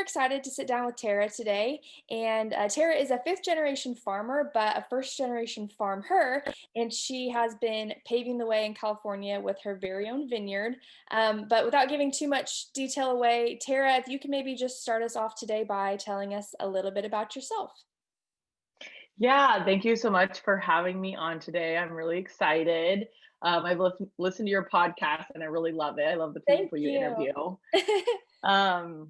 excited to sit down with Tara today. And Tara is a fifth generation farmer, but a first generation farmer. And she has been paving the way in California with her very own vineyard. But without giving too much detail away, Tara, if you can maybe just start us off today by telling us a little bit about yourself. Yeah, thank you so much for having me on today. I'm really excited. I've listened to your podcast and I really love it. I love the Thank people you you. interview. Um,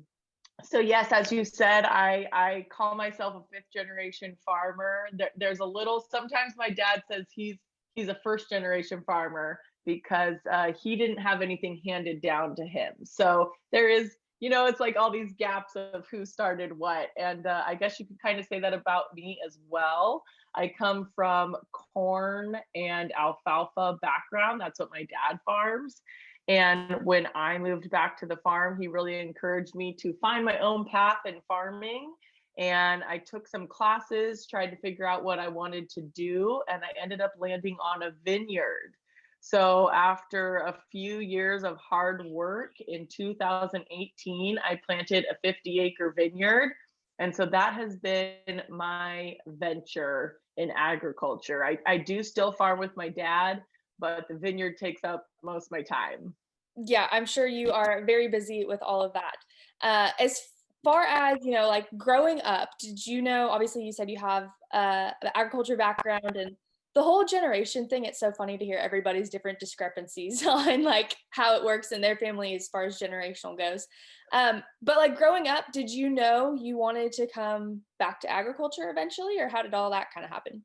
so yes, as you said, I call myself a fifth generation farmer. There's a little. Sometimes my dad says he's a first generation farmer because he didn't have anything handed down to him. So there is, it's like all these gaps of who started what, and I guess you could kind of say that about me as well. I come from corn and alfalfa background. That's what my dad farms. And when I moved back to the farm, he really encouraged me to find my own path in farming. And I took some classes, tried to figure out what I wanted to do, and I ended up landing on a vineyard. So after a few years of hard work in 2018, I planted a 50-acre vineyard. And so that has been my venture in agriculture. I do still farm with my dad, but the vineyard takes up most of my time. Yeah, I'm sure you are very busy with all of that. As far as, like growing up, did you know, obviously you said you have the agriculture background and the whole generation thing, it's so funny to hear everybody's different discrepancies on like how it works in their family as far as generational goes. But like growing up, did you know you wanted to come back to agriculture eventually, or how did all that kind of happen?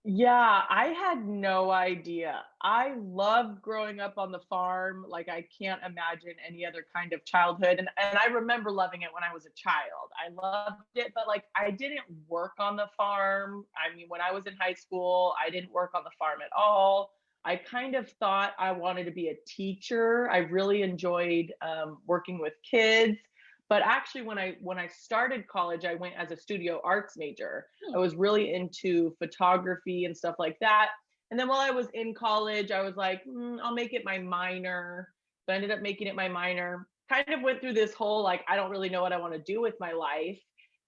Yeah, I had no idea. I loved growing up on the farm. Like I can't imagine any other kind of childhood. And I remember loving it when I was a child. I loved it, but like I didn't work on the farm. I mean, when I was in high school, I didn't work on the farm at all. I kind of thought I wanted to be a teacher. I really enjoyed working with kids. But actually, when I started college, I went as a studio arts major. I Hmm. was really into photography and stuff like that. And then while I was in college, I was like, I'll make it my minor. So I ended up making it my minor. Kind of went through this whole like, I don't really know what I want to do with my life.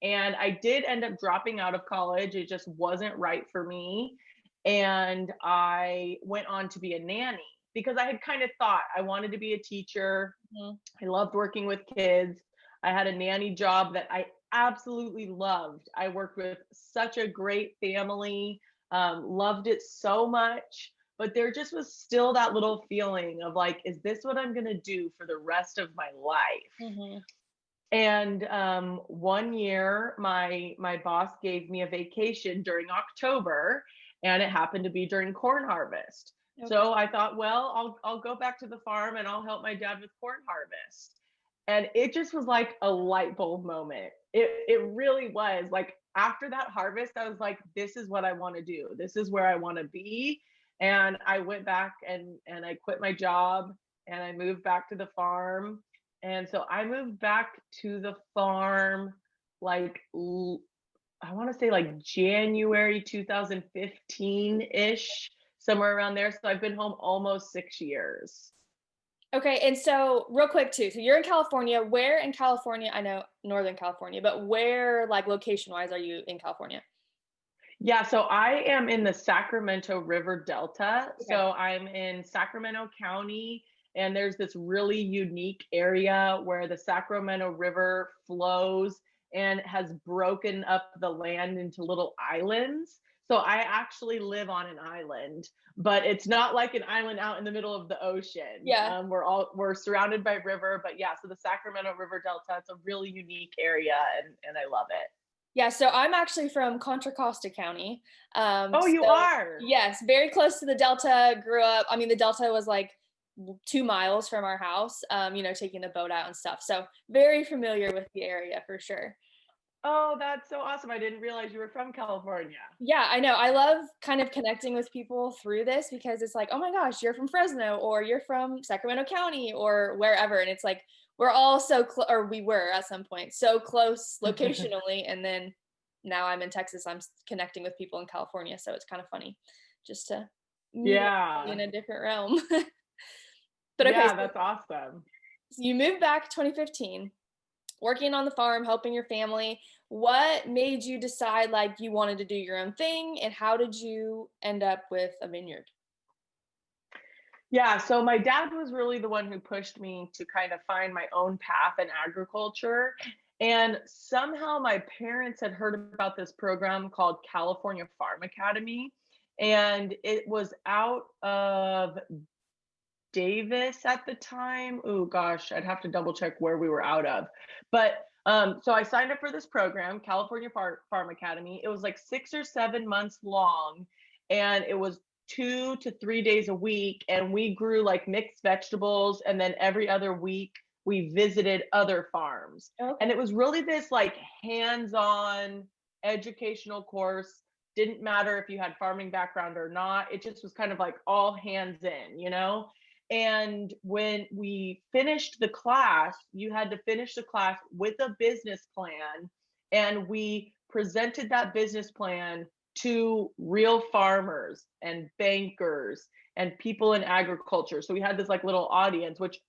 And I did end up dropping out of college. It just wasn't right for me. And I went on to be a nanny because I had kind of thought I wanted to be a teacher. Mhm. I loved working with kids. I had a nanny job that I absolutely loved. I worked with such a great family, loved it so much. But there just was still that little feeling of like, is this what I'm going to do for the rest of my life? Mhm. And one year, my boss gave me a vacation during October, and it happened to be during corn harvest. Okay. So I thought, well, I'll go back to the farm and I'll help my dad with corn harvest. And it just was like a light bulb moment. It really was like after that harvest, I was like, this is what I want to do. This is where I want to be. And I went back and I quit my job and I moved back to the farm. And so I moved back to the farm like I want to say like January 2015-ish, somewhere around there. So I've been home almost 6 years. Okay, and so real quick too, so you're in California. Where in California? I know Northern California, but where, like location wise, are you in California? Yeah, so I am in the Sacramento River Delta. Okay. So I'm in Sacramento County, and there's this really unique area where the Sacramento River flows and has broken up the land into little islands. So I actually live on an island, but it's not like an island out in the middle of the ocean. Yeah. We're surrounded by river, but yeah, so the Sacramento River Delta, it's a really unique area, and I love it. Yeah, so I'm actually from Contra Costa County. Oh, you So are? yes, very close to the Delta. Grew up. I mean, the Delta was like 2 miles from our house. Taking the boat out and stuff. So very familiar with the area for sure. Oh, that's so awesome. I didn't realize you were from California. Yeah, I know. I love kind of connecting with people through this because it's like, oh my gosh, you're from Fresno or you're from Sacramento County or wherever. And it's like, we're all so close, or we were at some point so close locationally. And then now I'm in Texas, connecting with people in California. So it's kind of funny just to meet everybody Yeah. in a different realm. But okay, Yeah, that's awesome. So you moved back 2015, working on the farm, helping your family. What made you decide like you wanted to do your own thing, and how did you end up with a vineyard? Yeah, so my dad was really the one who pushed me to kind of find my own path in agriculture. And somehow my parents had heard about this program called California Farm Academy. And it was out of Davis at the time. Oh gosh, I'd have to double check where we were out of. But so I signed up for this program, California Farm Academy. It was like 6 or 7 months long, and it was 2 to 3 days a week. And we grew like mixed vegetables, and then every other week we visited other farms. And Okay. it was really this like hands-on educational course. Didn't matter if you had farming background or not. It just was kind of like all hands in, you know? And when we finished the class, you had to finish the class with a business plan. And we presented that business plan to real farmers and bankers and people in agriculture. So we had this like little audience, which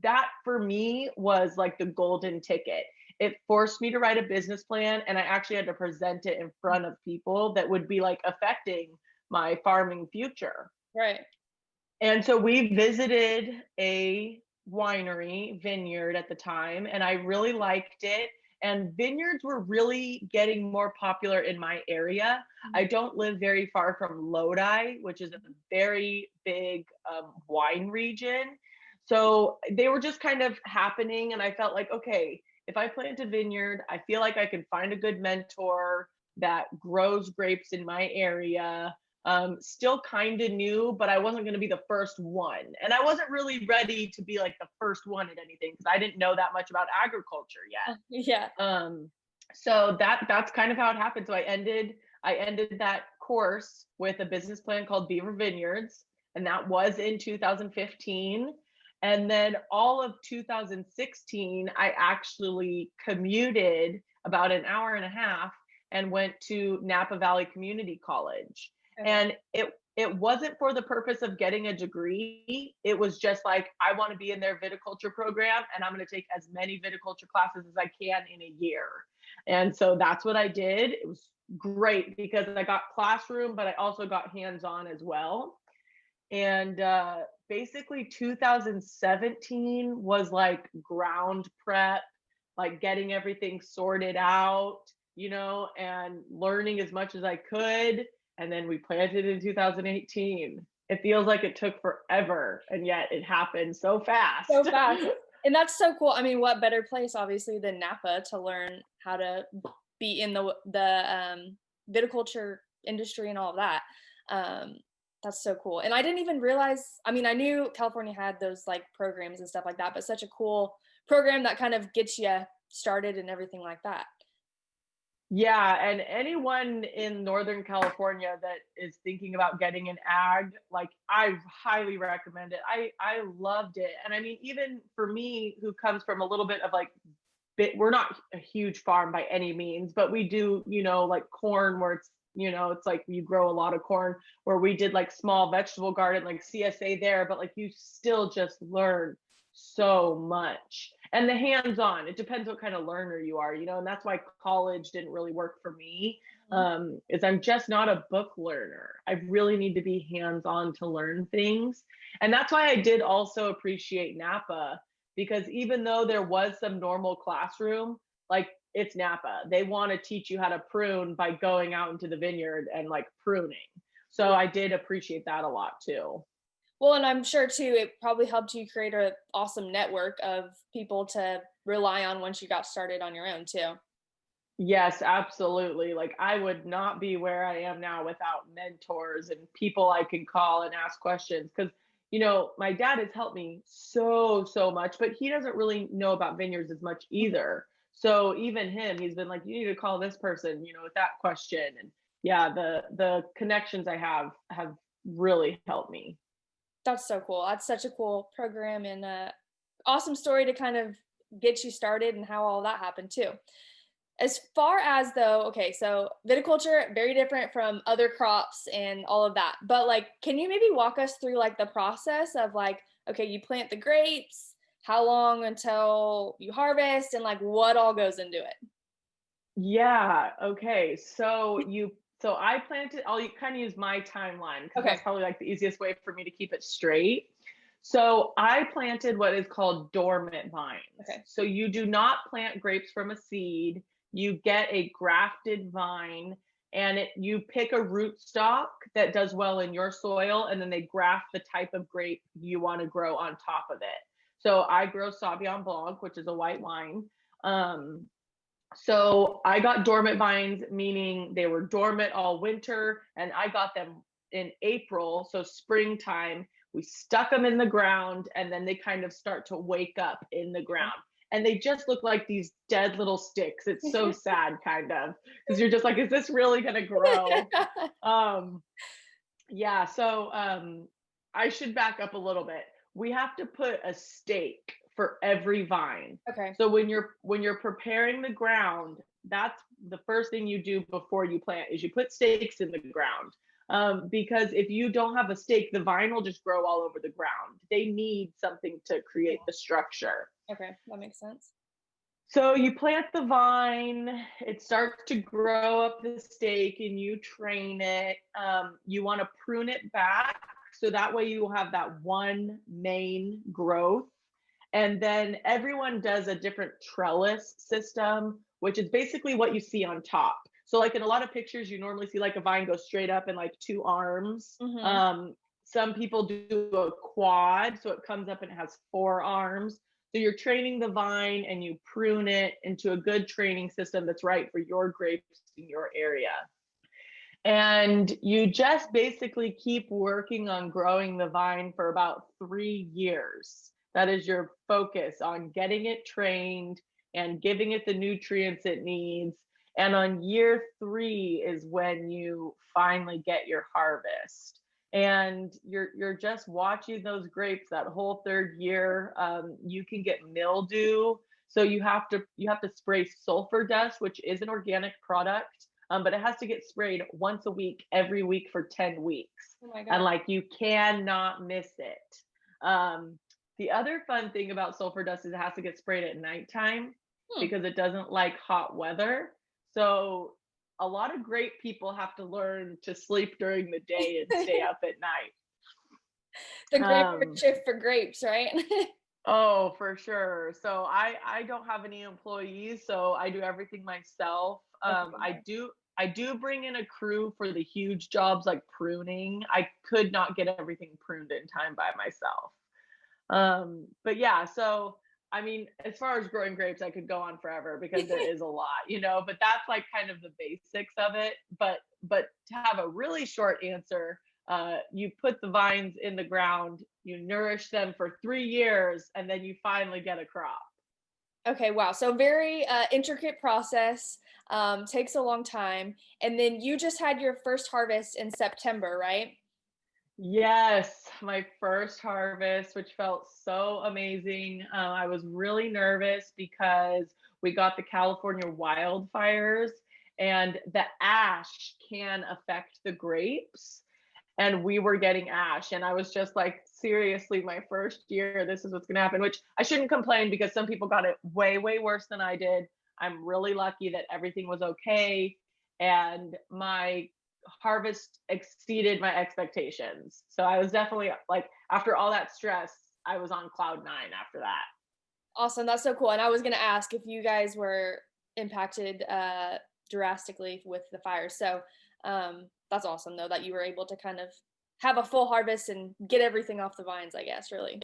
that for me was like the golden ticket. It forced me to write a business plan, and I actually had to present it in front of people that would be like affecting my farming future. Right. And so we visited a winery, vineyard at the time, and I really liked it. And vineyards were really getting more popular in my area. I don't live very far from Lodi, which is a very big wine region. So they were just kind of happening. And I felt like, okay, if I plant a vineyard, I feel like I can find a good mentor that grows grapes in my area. Still kind of new, but I wasn't going to be the first one. And I wasn't really ready to be like the first one at anything because I didn't know that much about agriculture yet. Yeah. So that's kind of how it happened. So I ended that course with a business plan called Beaver Vineyards, and that was in 2015. And then all of 2016, I actually commuted about an hour and a half and went to Napa Valley Community College. Okay. And it wasn't for the purpose of getting a degree. It was just like, I want to be in their viticulture program, and I'm going to take as many viticulture classes as I can in a year. And so that's what I did. It was great because I got classroom, but I also got hands-on as well. And basically 2017 was like ground prep, like getting everything sorted out, and learning as much as I could. And then we planted in 2018. It feels like it took forever, and yet it happened so fast. So fast. And that's so cool. I mean, what better place obviously than Napa to learn how to be in the viticulture industry and all of that. That's so cool. And I didn't even realize, I mean, I knew California had those like programs and stuff like that, but such a cool program that kind of gets you started and everything like that. Yeah, and anyone in Northern California that is thinking about getting an ag, like I highly recommend it. I loved it. And I mean, even for me who comes from a little bit of like we're not a huge farm by any means, but we do, like corn where it's like you grow a lot of corn, where we did like small vegetable garden, like CSA there, but like you still just learn so much. And the hands-on, it depends what kind of learner you are, and that's why college didn't really work for me. Is I'm just not a book learner. I really need to be hands-on to learn things. And that's why I did also appreciate Napa, because even though there was some normal classroom, like it's Napa, they want to teach you how to prune by going out into the vineyard and like pruning. So I did appreciate that a lot too. Well, and I'm sure too, it probably helped you create an awesome network of people to rely on once you got started on your own too. Yes, absolutely. Like I would not be where I am now without mentors and people I can call and ask questions. Because, my dad has helped me so much, but he doesn't really know about vineyards as much either. So even him, he's been like, you need to call this person, with that question. And yeah, the connections I have really helped me. That's so cool. That's such a cool program and awesome story to kind of get you started and how all that happened too. As far as though, okay, so viticulture, very different from other crops and all of that. But like, can you maybe walk us through like the process of like, okay, you plant the grapes, how long until you harvest, and like what all goes into it? Yeah, okay. So I planted, I'll kind of use my timeline because Okay. that's probably like the easiest way for me to keep it straight. So I planted what is called dormant vines. Okay. So you do not plant grapes from a seed. You get a grafted vine, and you pick a rootstock that does well in your soil, and then they graft the type of grape you want to grow on top of it. So I grow Sauvignon Blanc, which is a white wine. Um, so I got dormant vines, meaning they were dormant all winter, and I got them in April, so springtime. We stuck them in the ground, and then they kind of start to wake up in the ground. And they just look like these dead little sticks. It's so sad, kind of, because you're just like, is this really going to grow? Um, yeah, so I should back up a little bit. We have to put a stake for every vine. Okay. So when you're preparing the ground, that's the first thing you do before you plant is you put stakes in the ground. Because if you don't have a stake, the vine will just grow all over the ground. They need something to create the structure. Okay, that makes sense. So you plant the vine, it starts to grow up the stake, and you train it. You want to prune it back so that way you will have that one main growth. And then everyone does a different trellis system, which is basically what you see on top. So like in a lot of pictures, you normally see like a vine go straight up in like two arms. Some people do a quad, so it comes up and it has four arms. So you're training the vine and you prune it into a good training system that's right for your grapes in your area. And you just basically keep working on growing the vine for about 3 years. That is your focus on getting it trained and giving it the nutrients it needs. And on year 3 is when you finally get your harvest. And you're just watching those grapes that whole 3rd year. You can get mildew, so you have to spray sulfur dust, which is an organic product, but it has to get sprayed once a week, every week for 10 weeks. Oh my God. And like you cannot miss it. The other fun thing about sulfur dust is it has to get sprayed at nighttime because it doesn't like hot weather. So a lot of grape people have to learn to sleep during the day and stay up at night. The graveyard shift for grapes, right? Oh, for sure. So I don't have any employees, so I do everything myself. I do bring in a crew for the huge jobs like pruning. I could not get everything pruned in time by myself. But yeah, so I mean, as far as growing grapes, I could go on forever because there is a lot, but that's like kind of the basics of it. But to have a really short answer, you put the vines in the ground, you nourish them for 3 years, and then you finally get a crop. Okay, wow. So very intricate process, takes a long time. And then you just had your first harvest in September, right? Yes, my first harvest, which felt so amazing. I was really nervous because we got the California wildfires, and the ash can affect the grapes. And we were getting ash, and I was just like, seriously, my first year, this is what's going to happen, which I shouldn't complain because some people got it way, way worse than I did. I'm really lucky that everything was okay. And my harvest exceeded my expectations. So I was definitely like, after all that stress, I was on cloud 9 after that. Awesome. That's so cool. And I was going to ask if you guys were impacted drastically with the fires. So that's awesome, though, that you were able to kind of have a full harvest and get everything off the vines, I guess, really.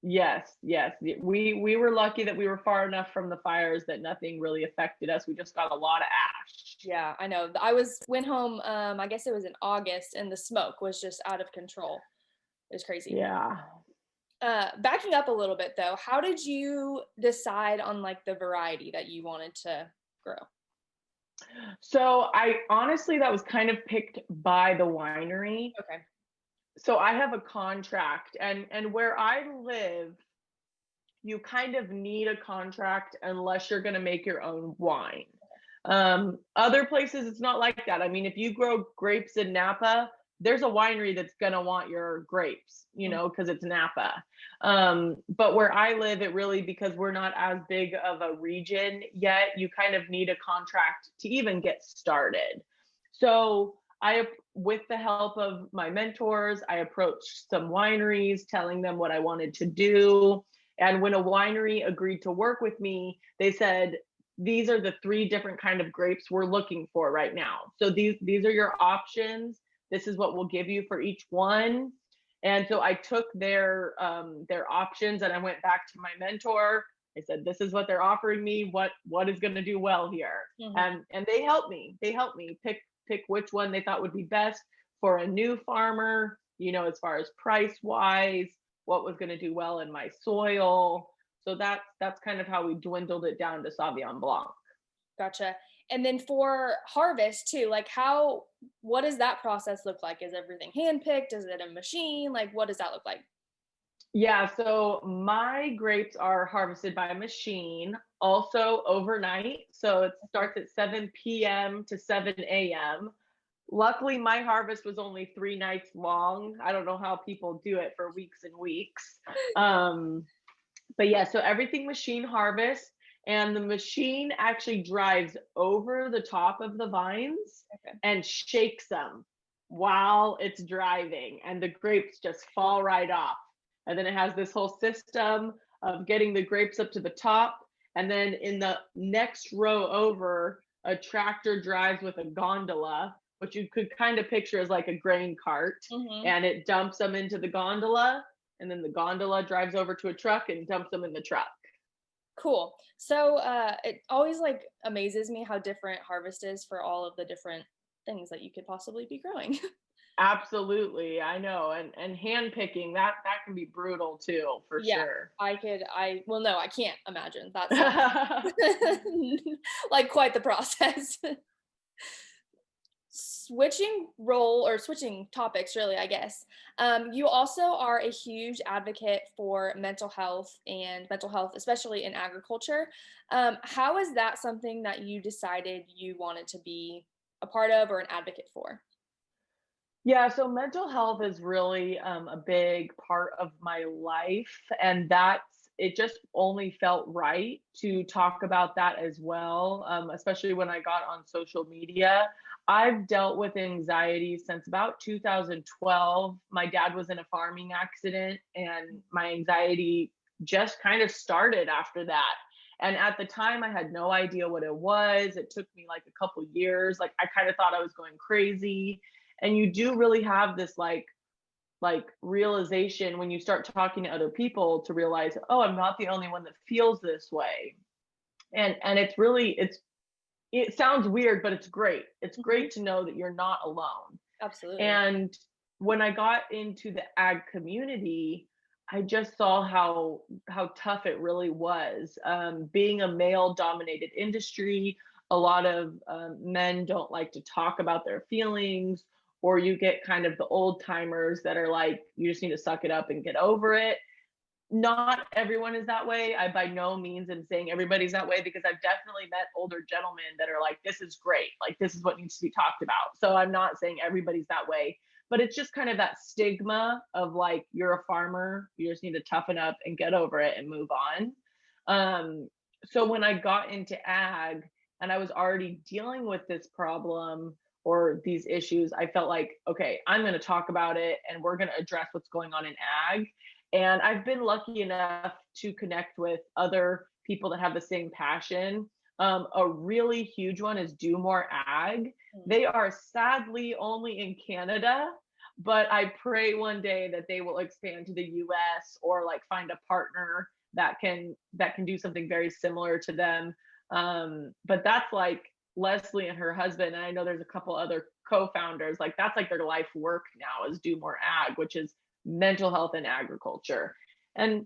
Yes. We were lucky that we were far enough from the fires that nothing really affected us. We just got a lot of ash. Yeah, I know. Went home, I guess it was in August, and the smoke was just out of control. It was crazy. Yeah. Backing up a little bit though, how did you decide on like the variety that you wanted to grow? So I honestly, that was kind of picked by the winery. Okay. So I have a contract, and where I live, you kind of need a contract unless you're going to make your own wine. Other places, it's not like that. I mean, if you grow grapes in Napa, there's a winery that's going to want your grapes, you Mm. know, because it's Napa. But where I live, it really, because we're not as big of a region yet, you kind of need a contract to even get started. So with the help of my mentors, I approached some wineries telling them what I wanted to do. And when a winery agreed to work with me, they said, these are the 3 different kind of grapes we're looking for right now. So these are your options. This is what we'll give you for each one. And so I took their options and I went back to my mentor. I said, this is what they're offering me. What is going to do well here? Mm-hmm. And they helped me. They helped me pick which one they thought would be best for a new farmer, you know, as far as price wise, what was going to do well in my soil. So that's kind of how we dwindled it down to Sauvignon Blanc. Gotcha. And then for harvest too, like what does that process look like? Is everything handpicked? Is it a machine? Like, what does that look like? Yeah, so my grapes are harvested by machine, also overnight. So it starts at 7 p.m. to 7 a.m. Luckily, my harvest was only 3 nights long. I don't know how people do it for weeks and weeks. But yeah, so everything machine harvest, and the machine actually drives over the top of the vines Okay. and shakes them while it's driving, and the grapes just fall right off. And then it has this whole system of getting the grapes up to the top. And then in the next row over, a tractor drives with a gondola, which you could kind of picture as like a grain cart, Mm-hmm. and it dumps them into the gondola, and then the gondola drives over to a truck and dumps them in the truck. Cool. So it always like amazes me how different harvest is for all of the different things that you could possibly be growing. Absolutely, I know, and hand picking, that can be brutal too, for Yeah, sure. well, no, I can't imagine. That sounds like quite the process. Switching topics, really, I guess. You also are a huge advocate for mental health, especially in agriculture. How is that something that you decided you wanted to be a part of or an advocate for? Yeah, so mental health is really a big part of my life, and it just only felt right to talk about that as well, especially when I got on social media. I've dealt with anxiety since about 2012. My dad was in a farming accident, and my anxiety just kind of started after that. And at the time, I had no idea what it was. It took me like a couple years. Like, I kind of thought I was going crazy. And you do really have this like realization when you start talking to other people to realize, oh, I'm not the only one that feels this way. And it's really, it sounds weird, but it's great. It's Mhm. great to know that you're not alone. Absolutely. And when I got into the ag community, I just saw how tough it really was. Being a male dominated industry, a lot of men don't like to talk about their feelings, or you get kind of the old timers that are like, you just need to suck it up and get over it. Not everyone is that way. I by no means am saying everybody's that way, because I've definitely met older gentlemen that are like, this is great. Like, this is what needs to be talked about. So I'm not saying everybody's that way, but it's just kind of that stigma of like, you're a farmer, you just need to toughen up and get over it and move on. So when I got into ag and I was already dealing with this problem or these issues, I felt like, okay, I'm going to talk about it and we're going to address what's going on in ag. And I've been lucky enough to connect with other people that have the same passion. A really huge one is Do More Ag. Mm. They are sadly only in Canada, but I pray one day that they will expand to the US or like find a partner that can do something very similar to them. But that's like Leslie and her husband, and I know there's a couple other co-founders, like that's like their life work now is Do More Ag, which is mental health and agriculture. And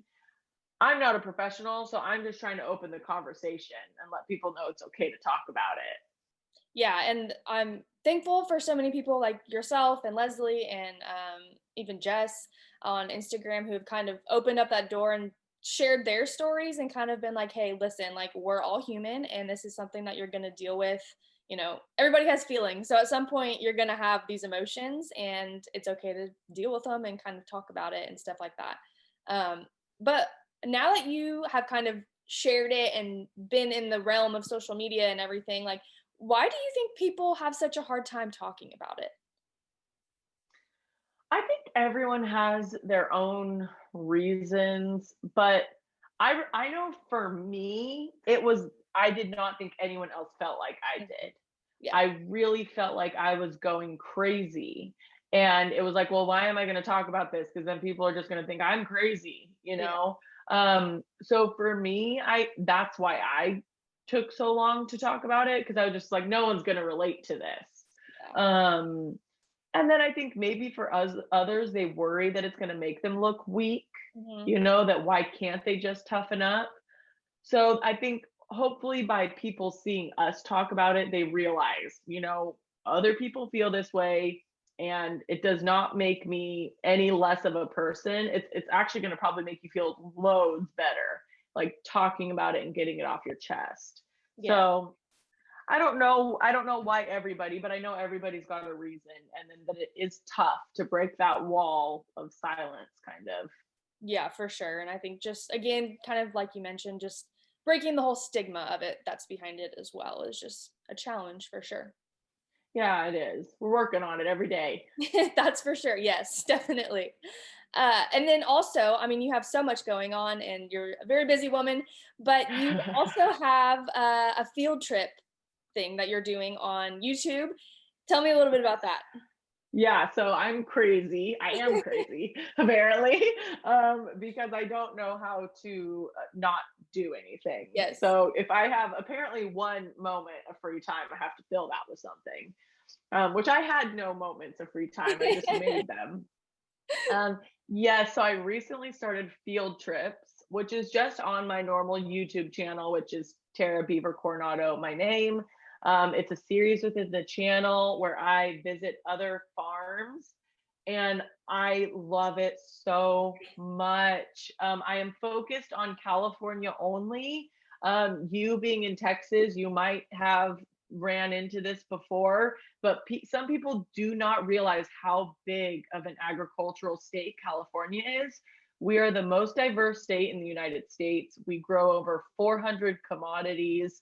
I'm not a professional, so I'm just trying to open the conversation and let people know it's okay to talk about it. Yeah, and I'm thankful for so many people like yourself and Leslie and even Jess on Instagram who have kind of opened up that door and shared their stories and kind of been like, hey, listen, like we're all human and this is something that you're going to deal with, everybody has feelings. So at some point you're going to have these emotions, and it's okay to deal with them and kind of talk about it and stuff like that. But now that you have kind of shared it and been in the realm of social media and everything, like, why do you think people have such a hard time talking about it? I think everyone has their own reasons, but I know for me, I did not think anyone else felt like I did. Yeah. I really felt like I was going crazy. And it was like, well, why am I going to talk about this? Because then people are just going to think I'm crazy, you Yeah. know? So for me, that's why I took so long to talk about it, because I was just like, no one's going to relate to this. Yeah. And then I think maybe for us others, they worry that it's going to make them look weak, Mhm. that why can't they just toughen up? So I think hopefully by people seeing us talk about it, they realize, other people feel this way, and it does not make me any less of a person. It's actually going to probably make you feel loads better, like talking about it and getting it off your chest. Yeah. So I don't know why everybody, but I know everybody's got a reason, and then that it is tough to break that wall of silence, kind of. Yeah, for sure. And I think just again, kind of like you mentioned, just breaking the whole stigma of it that's behind it as well is just a challenge for sure. Yeah, it is. We're working on it every day. That's for sure. Yes, definitely. And then also, I mean, you have so much going on and you're a very busy woman, but you also have a field trip thing that you're doing on YouTube. Tell me a little bit about that. Yeah, so I'm crazy. I am crazy, apparently, because I don't know how to not do anything. Yes. So if I have apparently one moment of free time, I have to fill that with something, which I had no moments of free time. I just made them. Yeah, so I recently started field trips, which is just on my normal YouTube channel, which is TaraBeaverCoronado, my name. It's a series within the channel where I visit other farms, and I love it so much. I am focused on California only. You being in Texas, you might have ran into this before, but some people do not realize how big of an agricultural state California is. We are the most diverse state in the United States. We grow over 400 commodities.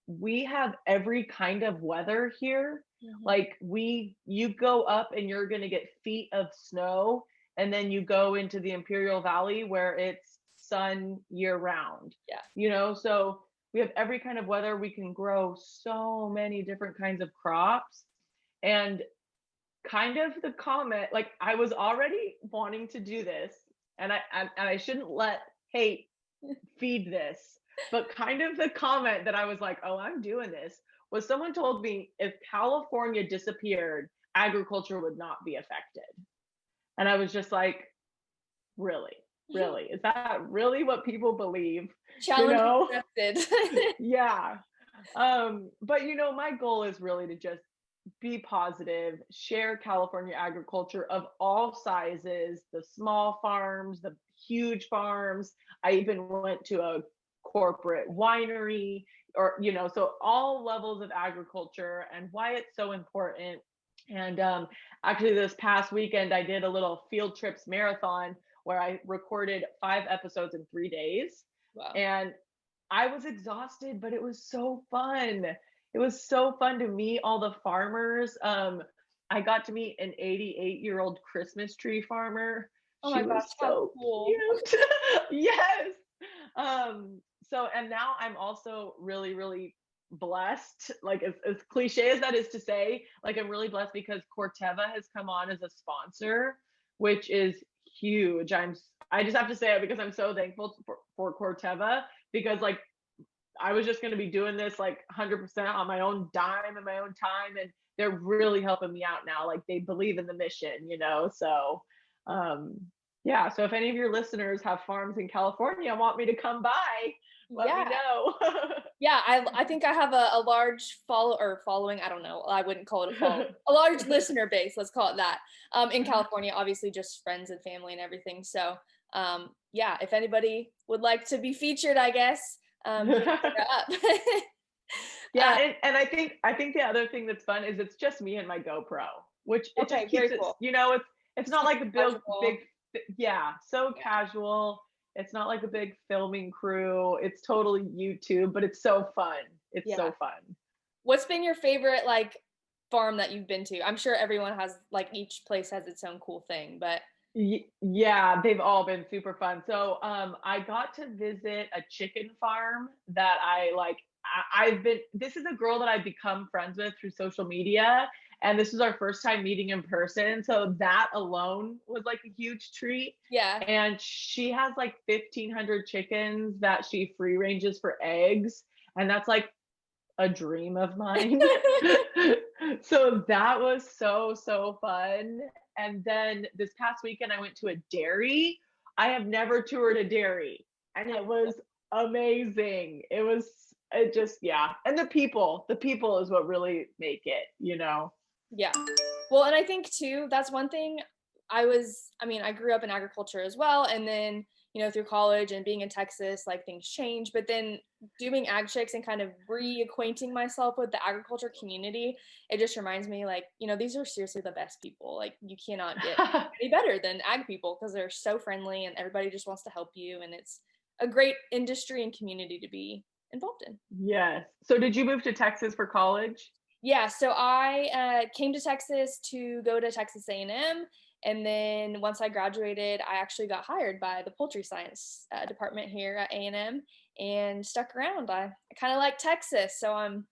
We have every kind of weather here. Like you go up and you're going to get feet of snow, and then you go into the Imperial Valley where it's sun year round. Yeah. So we have every kind of weather. We can grow so many different kinds of crops. And kind of the comment, like I was already wanting to do this, and I shouldn't let hate feed this, but kind of the comment that I was like, oh, I'm doing this, was someone told me if California disappeared, agriculture would not be affected. And I was just like, really? Really? Is that really what people believe? Challenge accepted. Yeah. But my goal is really to just be positive, share California agriculture of all sizes, the small farms, the huge farms. I even went to a corporate winery, or so all levels of agriculture and why it's so important. And actually this past weekend I did a little field trips marathon where I recorded 5 episodes in 3 days. Wow. And I was exhausted, but it was so fun. It was so fun to meet all the farmers. I got to meet an 88-year-old Christmas tree farmer. Oh She my gosh, was how so cool. cute. Yes. So, and now I'm also really, really blessed. Like as cliche as that is to say, like I'm really blessed because Corteva has come on as a sponsor, which is huge. I just have to say it because I'm so thankful for Corteva, because like I was just going to be doing this like 100% on my own dime and my own time, and they're really helping me out now. Like they believe in the mission. So yeah, so if any of your listeners have farms in California and want me to come by, let me know. Yeah, I think I have a large following. I don't know. I wouldn't call it a follow. A large listener base. Let's call it that. In California, obviously, just friends and family and everything. So, yeah, if anybody would like to be featured, I guess, hit her up. Yeah, and I think the other thing that's fun is it's just me and my GoPro, which it just Okay, keeps very it, cool. it's not like a Casual. big, yeah, so Yeah. casual. It's not like a big filming crew. It's totally YouTube, but it's so fun. It's Yeah. so fun. What's been your favorite like farm that you've been to? I'm sure everyone has like each place has its own cool thing, but Yeah, they've all been super fun. So, I got to visit a chicken farm that I like. I've been. This is a girl that I've become friends with through social media, and this is our first time meeting in person. So that alone was like a huge treat. yeah. And she has like 1,500 chickens that she free ranges for eggs, and that's like a dream of mine. So that was so fun. And then this past weekend, I went to a dairy. I have never toured a dairy, and it was amazing. It just, yeah. And the people is what really make it, you know? Yeah. Well, and I think too, that's one thing I mean, I grew up in agriculture as well. And then, through college and being in Texas, like things change. But then doing ag chicks and kind of reacquainting myself with the agriculture community, it just reminds me like, these are seriously the best people. Like you cannot get any better than ag people because they're so friendly and everybody just wants to help you. And it's a great industry and community to be involved in. Yes. So did you move to Texas for college? Yeah, so I came to Texas to go to Texas A&M, and then once I graduated, I actually got hired by the poultry science department here at A&M and stuck around. I kind of like Texas, so I'm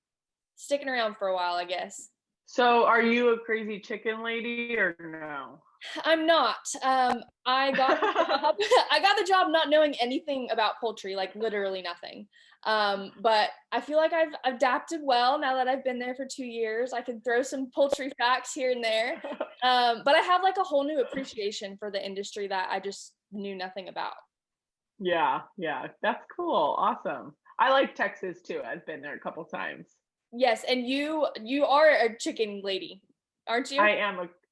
sticking around for a while, I guess. So are you a crazy chicken lady or no? I'm not. I got the job. I got the job not knowing anything about poultry, like literally nothing. But I feel like I've adapted well now that I've been there for 2 years. I can throw some poultry facts here and there. But I have like a whole new appreciation for the industry that I just knew nothing about. Yeah, yeah. That's cool. Awesome. I like Texas too. I've been there a couple times. Yes, and you are a chicken lady, aren't you?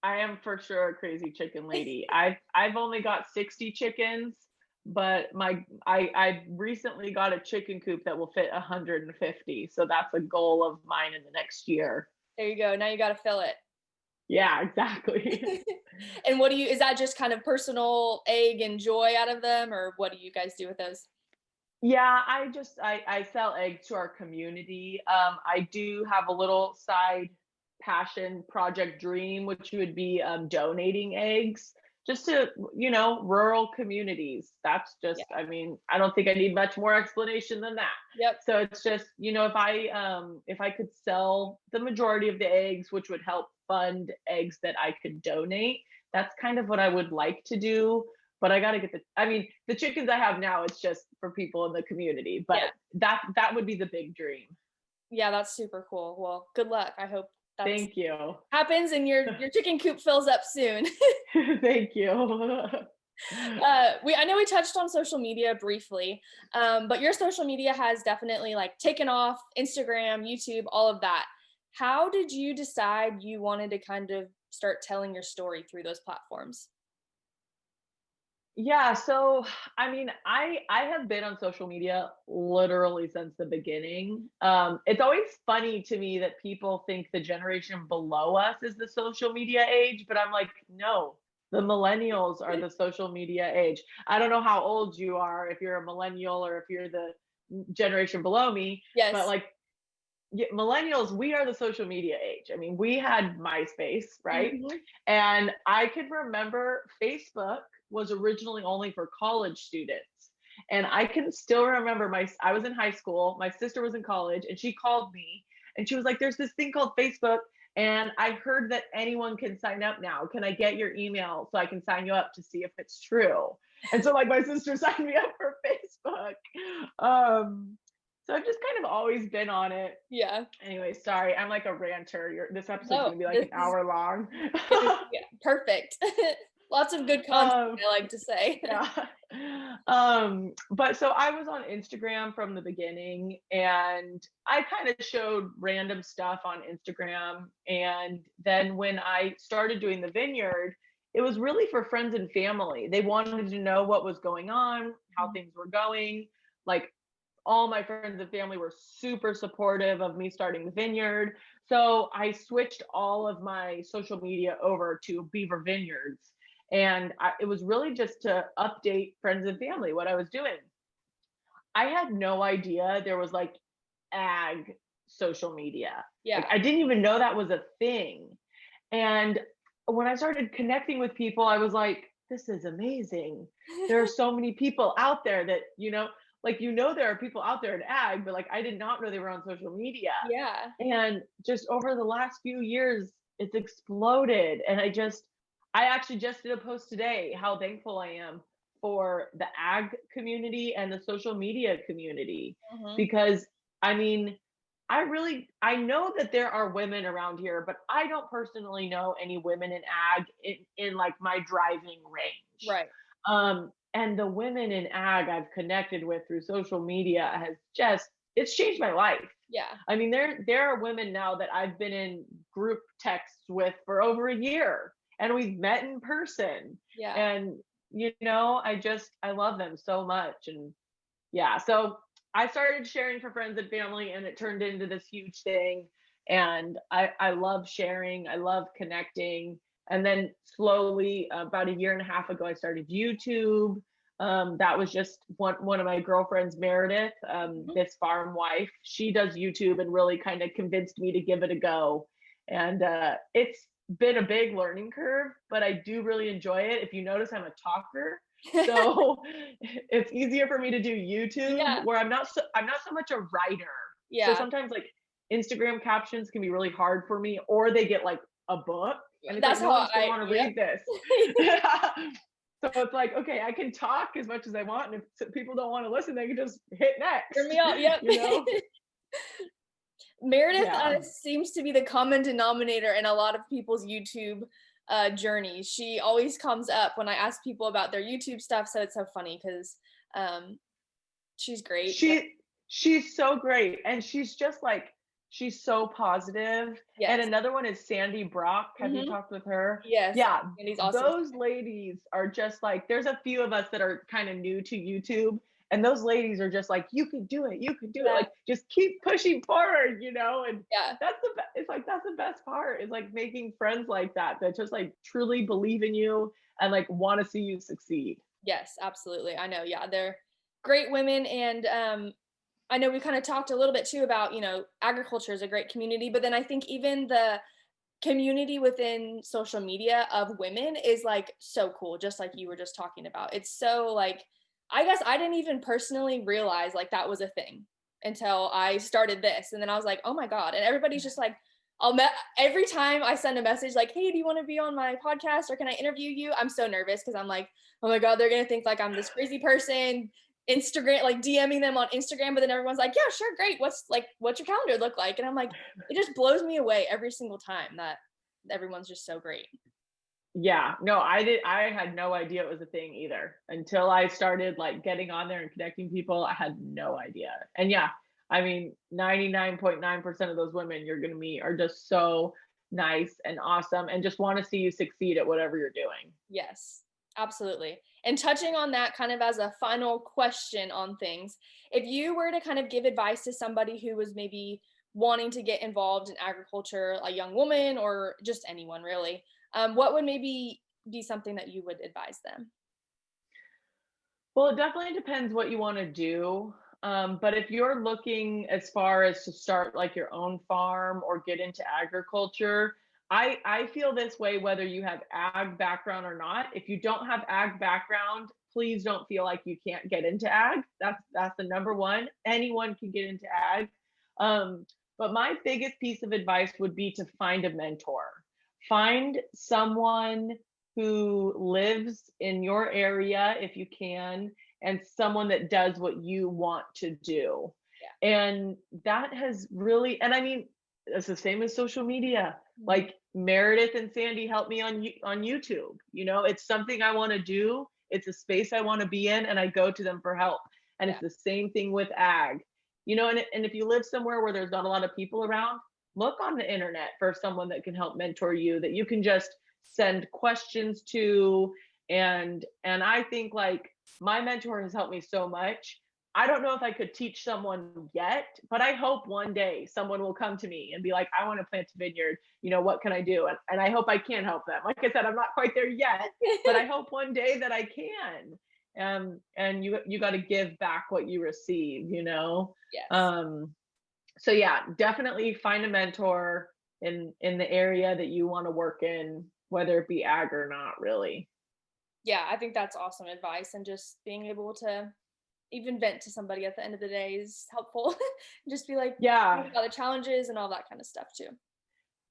I am for sure a crazy chicken lady. I've only got 60 chickens, but I recently got a chicken coop that will fit 150. So that's a goal of mine in the next year. There you go. Now you got to fill it. Yeah, exactly. And is that just kind of personal egg and joy out of them, or what do you guys do with those? Yeah, I sell eggs to our community. I do have a little side passion project dream, which would be donating eggs just to, rural communities. That's just, Yeah. I mean, I don't think I need much more explanation than that. Yep. So it's just, if I could sell the majority of the eggs, which would help fund eggs that I could donate, that's kind of what I would like to do. But I got to get the chickens I have now, it's just for people in the community, but Yeah. that would be the big dream. Yeah, that's super cool. Well, good luck. I hope that Thank you. happens and your chicken coop fills up soon. Thank you. I know we touched on social media briefly, but your social media has definitely like taken off, Instagram, YouTube, all of that. How did you decide you wanted to kind of start telling your story through those platforms? Yeah, so I mean, I have been on social media literally since the beginning. It's always funny to me that people think the generation below us is the social media age, but I'm like, no, the millennials are the social media age. I don't know how old you are, if you're a millennial or if you're the generation below me, but Yes. like millennials, we are the social media age. I mean, we had MySpace, right? Mhm. And I can remember Facebook was originally only for college students. And I can still remember I was in high school, my sister was in college, and she called me and she was like, there's this thing called Facebook. And I heard that anyone can sign up now. Can I get your email so I can sign you up to see if it's true? And so like my sister signed me up for Facebook. So I've just kind of always been on it. Yeah. Anyway, sorry, I'm like a ranter. This episode's No, gonna be like this an is hour long. yeah, perfect. Lots of good content, I like to say. Yeah. But so I was on Instagram from the beginning, and I kind of showed random stuff on Instagram. And then when I started doing the vineyard, it was really for friends and family. They wanted to know what was going on, how things were going. Like all my friends and family were super supportive of me starting the vineyard. So I switched all of my social media over to Beaver Vineyards. And it was really just to update friends and family what I was doing. I had no idea there was like ag social media. Yeah. Like I didn't even know that was a thing. And when I started connecting with people, I was like, this is amazing. There are so many people out there that, like, there are people out there in ag, but like, I did not know they were on social media. Yeah. And just over the last few years, it's exploded. And I actually just did a post today, how thankful I am for the ag community and the social media community. Because I mean, I know that there are women around here, but I don't personally know any women in ag in like my driving range. Right. And the women in ag I've connected with through social media it's changed my life. Yeah. I mean, there are women now that I've been in group texts with for over a year, and we've met in person. Yeah. And I love them so much. And yeah, so I started sharing for friends and family, and it turned into this huge thing. And I love sharing. I love connecting. And then slowly, about a year and a half ago, I started YouTube. That was just one of my girlfriends, Meredith, this farm wife. She does YouTube and really kind of convinced me to give it a go. And it's been a big learning curve, but I do really enjoy it. If you notice, I'm a talker. So it's easier for me to do YouTube, where I'm not so much a writer. Yeah. So sometimes like Instagram captions can be really hard for me, or they get like a book, and it's That's like, no how one's gonna want to read this. So it's like, okay, I can talk as much as I want, and if people don't want to listen, they can just hit next. Hear me out. Yep. Meredith seems to be the common denominator in a lot of people's YouTube journey. She always comes up when I ask people about their YouTube stuff, so it's so funny because she's great. She's so great, and she's so positive. Yes. And another one is Sandy Brock. Have you talked with her? Yes. Yeah, Sandy's awesome. Those ladies are just like, there's a few of us that are kind of new to YouTube, and those ladies are just like, you can do it, like just keep pushing forward, and that's the best part, is like making friends like that just like truly believe in you and like want to see you succeed. Yes, absolutely. I know. Yeah, they're great women. And I know we kind of talked a little bit too about, agriculture is a great community, but then I think even the community within social media of women is like so cool, just like you were just talking about. It's so like, I guess I didn't even personally realize like that was a thing until I started this. And then I was like, oh my God. And everybody's just like, every time I send a message like, hey, do you want to be on my podcast, or can I interview you? I'm so nervous because I'm like, oh my God, they're going to think like I'm this crazy person, Instagram, like DMing them on Instagram. But then everyone's like, yeah, sure. Great. What's your calendar look like? And I'm like, it just blows me away every single time that everyone's just so great. Yeah, no, I had no idea it was a thing either until I started like getting on there and connecting people. I had no idea. And yeah, I mean, 99.9% of those women you're going to meet are just so nice and awesome and just want to see you succeed at whatever you're doing. Yes, absolutely. And touching on that kind of as a final question on things, if you were to kind of give advice to somebody who was maybe wanting to get involved in agriculture, a young woman or just anyone really, what would maybe be something that you would advise them? Well, it definitely depends what you want to do. But if you're looking as far as to start like your own farm or get into agriculture, I feel this way whether you have ag background or not. If you don't have ag background, please don't feel like you can't get into ag. That's the number one. Anyone can get into ag. But my biggest piece of advice would be to find a mentor. Find someone who lives in your area if you can, and someone that does what you want to do. Yeah. And that has really, and I mean, it's the same as social media. Mm-hmm. Like Meredith and Sandy helped me on YouTube. It's something I want to do. It's a space I want to be in, and I go to them for help. And It's the same thing with ag. And if you live somewhere where there's not a lot of people around, look on the internet for someone that can help mentor you, that you can just send questions to. And I think like my mentor has helped me so much. I don't know if I could teach someone yet, but I hope one day someone will come to me and be like, I want to plant a vineyard. You know, what can I do? And I hope I can help them. Like I said, I'm not quite there yet, but I hope one day that I can. And you got to give back what you receive, you know? Yes. So yeah, definitely find a mentor in the area that you want to work in, whether it be ag or not, really. Yeah, I think that's awesome advice, and just being able to even vent to somebody at the end of the day is helpful. Just be like, Yeah. talk about the challenges and all that kind of stuff too.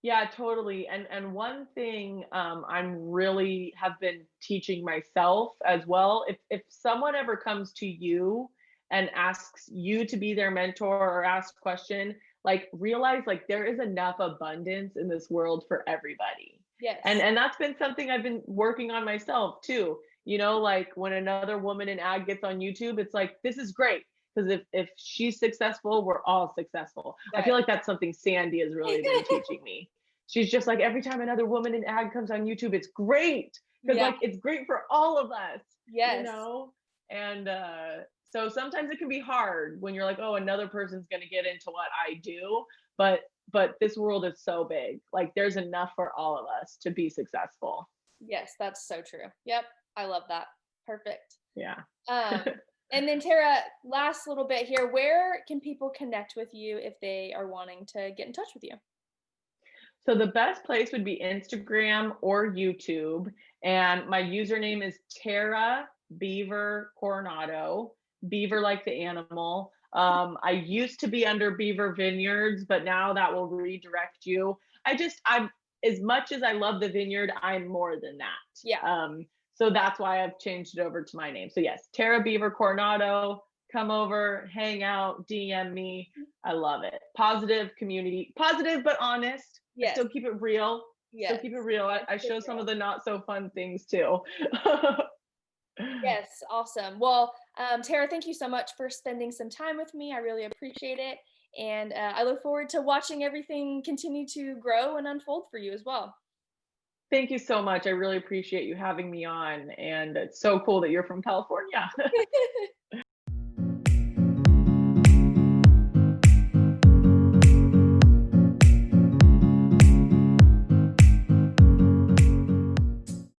Yeah, totally. And one thing I'm really have been teaching myself as well, if someone ever comes to you and asks you to be their mentor or ask a question, like realize like there is enough abundance in this world for everybody. Yes. And that's been something I've been working on myself too. You know, like when another woman in ag gets on YouTube, it's like this is great because if she's successful, we're all successful. I feel Right. like that's something Sandy has really been teaching me. She's just like every time another woman in ag comes on YouTube, it's great because Yeah. like it's great for all of us, you Yes. know. And so sometimes it can be hard when you're like, oh, another person's going to get into what I do, but this world is so big. Like there's enough for all of us to be successful. Yes, that's so true. Yep. I love that. Perfect. Yeah. Um, and then Tara, last little bit here, where can people connect with you if they are wanting to get in touch with you? So the best place would be Instagram or YouTube. And my username is TaraBeaverCoronado, Beaver like the animal. I used to be under Beaver Vineyards, but now that will redirect you. I'm as much as I love the vineyard, I'm more than that. Yeah. So that's why I've changed it over to my name. So yes, Tara Beaver Coronado, come over, hang out, DM me. I love it. Positive community, positive but honest. I Yes. still keep it real. Still Yes. keep it real. I So show some true. of the not so fun things too. Yes, awesome. Well, Tara, thank you so much for spending some time with me. I really appreciate it. And I look forward to watching everything continue to grow and unfold for you as well. Thank you so much. I really appreciate you having me on. And it's so cool that you're from California.